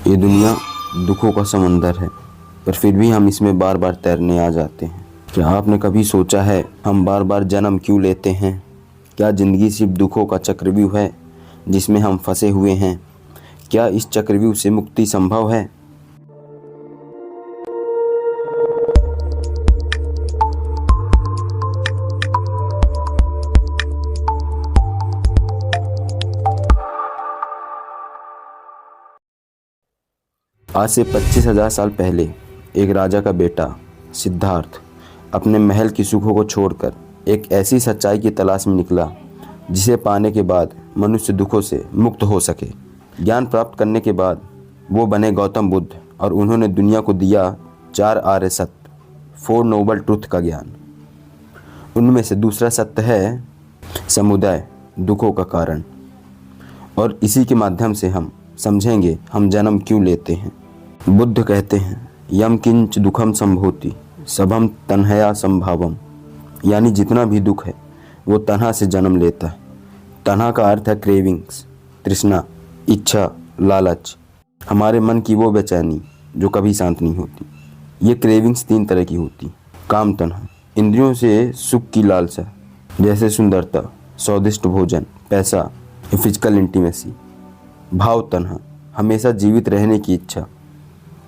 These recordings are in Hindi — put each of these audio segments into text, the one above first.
ये दुनिया दुखों का समंदर है, पर फिर भी हम इसमें बार बार तैरने आ जाते हैं। क्या आपने कभी सोचा है हम बार बार जन्म क्यों लेते हैं? क्या ज़िंदगी सिर्फ दुखों का चक्रव्यूह है जिसमें हम फंसे हुए हैं? क्या इस चक्रव्यूह से मुक्ति संभव है? आज से 25,000 साल पहले एक राजा का बेटा सिद्धार्थ अपने महल की सुखों को छोड़कर एक ऐसी सच्चाई की तलाश में निकला जिसे पाने के बाद मनुष्य दुखों से मुक्त हो सके। ज्ञान प्राप्त करने के बाद वो बने गौतम बुद्ध और उन्होंने दुनिया को दिया 4 आर्य सत्य, 4 नोबल ट्रुथ का ज्ञान। उनमें से दूसरा सत्य है समुदाय दुखों का कारण, और इसी के माध्यम से हम समझेंगे हम जन्म क्यों लेते हैं। बुद्ध कहते हैं यम किंच दुखम संभोति सबम तन्हया संभावम, यानी जितना भी दुख है वो तन्हा से जन्म लेता है। तन्हा का अर्थ है क्रेविंग्स, तृष्णा, इच्छा, लालच, हमारे मन की वो बेचैनी जो कभी शांत नहीं होती। ये क्रेविंग्स 3 तरह की होती। काम तन्हा, इंद्रियों से सुख की लालसा, जैसे सुंदरता, स्वादिष्ट भोजन, पैसा, फिजिकल इंटीमेसी। भाव तन्हा, हमेशा जीवित रहने की इच्छा,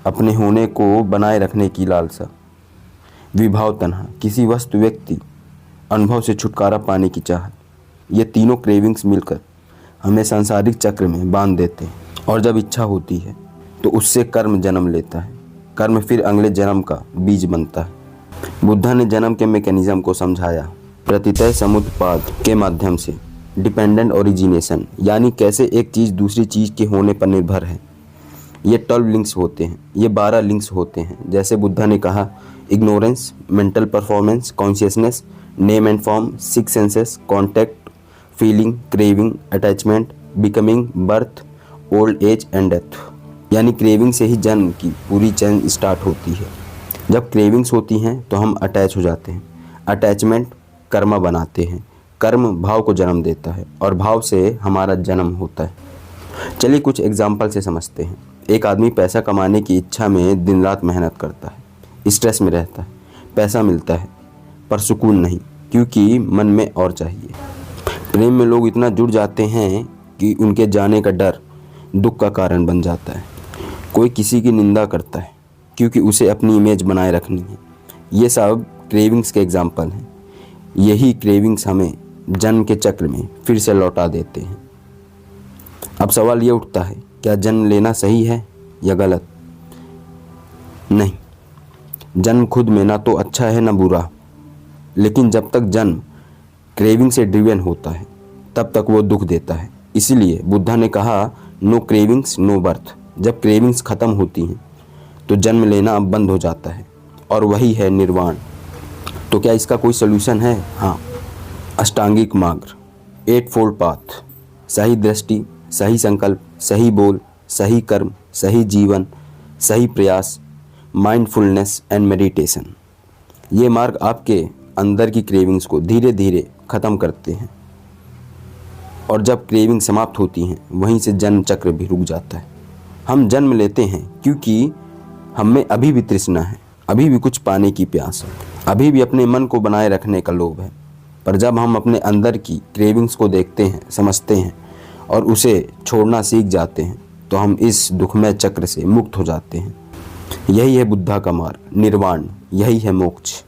अपने होने को बनाए रखने की लालसा। विभाव तन्हा, किसी वस्तु, व्यक्ति, अनुभव से छुटकारा पाने की चाहत। ये तीनों क्रेविंग्स मिलकर हमें सांसारिक चक्र में बांध देते हैं, और जब इच्छा होती है तो उससे कर्म जन्म लेता है। कर्म फिर अगले जन्म का बीज बनता है। बुद्धा ने जन्म के मैकेनिज्म को समझाया प्रतितय समुत्पाद के माध्यम से, डिपेंडेंट ओरिजिनेशन, यानी कैसे एक चीज़ दूसरी चीज़ के होने पर निर्भर है। ये 12 लिंक्स होते हैं, ये 12 लिंक्स होते हैं। जैसे बुद्धा ने कहा ignorance, mental performance, consciousness, name and form, 6 senses, contact, feeling, craving, attachment, becoming, birth, old age and death. यानी क्रेविंग से ही जन्म की पूरी चेन स्टार्ट होती है। जब क्रेविंग्स होती हैं तो हम अटैच हो जाते हैं। अटैचमेंट कर्म बनाते हैं, कर्म भाव को जन्म देता है, और भाव से हमारा जन्म होता है। चलिए कुछ एग्जाम्पल से समझते हैं। एक आदमी पैसा कमाने की इच्छा में दिन रात मेहनत करता है, स्ट्रेस में रहता है, पैसा मिलता है पर सुकून नहीं, क्योंकि मन में और चाहिए। प्रेम में लोग इतना जुड़ जाते हैं कि उनके जाने का डर दुख का कारण बन जाता है। कोई किसी की निंदा करता है क्योंकि उसे अपनी इमेज बनाए रखनी है। ये सब क्रेविंग्स के एग्जाम्पल हैं। यही क्रेविंग्स हमें जन्म के चक्र में फिर से लौटा देते हैं। अब सवाल ये उठता है, क्या जन्म लेना सही है या गलत? नहीं, जन्म खुद में ना तो अच्छा है ना बुरा, लेकिन जब तक जन्म क्रेविंग से ड्रिवन होता है तब तक वो दुख देता है। इसीलिए बुद्धा ने कहा नो क्रेविंग्स नो बर्थ। जब क्रेविंग्स खत्म होती हैं तो जन्म लेना अब बंद हो जाता है, और वही है निर्वाण। तो क्या इसका कोई सोल्यूशन है? हाँ, अष्टांगिक मार्ग, 8 फोल्ड पाथ, सही दृष्टि, सही संकल्प, सही बोल, सही कर्म, सही जीवन, सही प्रयास, माइंडफुलनेस एंड मेडिटेशन। ये मार्ग आपके अंदर की क्रेविंग्स को धीरे धीरे ख़त्म करते हैं, और जब क्रेविंग समाप्त होती हैं वहीं से जन्म चक्र भी रुक जाता है। हम जन्म लेते हैं क्योंकि हम में अभी भी तृष्णा है, अभी भी कुछ पाने की प्यास है, अभी भी अपने मन को बनाए रखने का लोभ है। पर जब हम अपने अंदर की क्रेविंग्स को देखते हैं, समझते हैं और उसे छोड़ना सीख जाते हैं तो हम इस दुखमय चक्र से मुक्त हो जाते हैं। यही है बुद्धा का मार्ग, निर्वाण, यही है मोक्ष।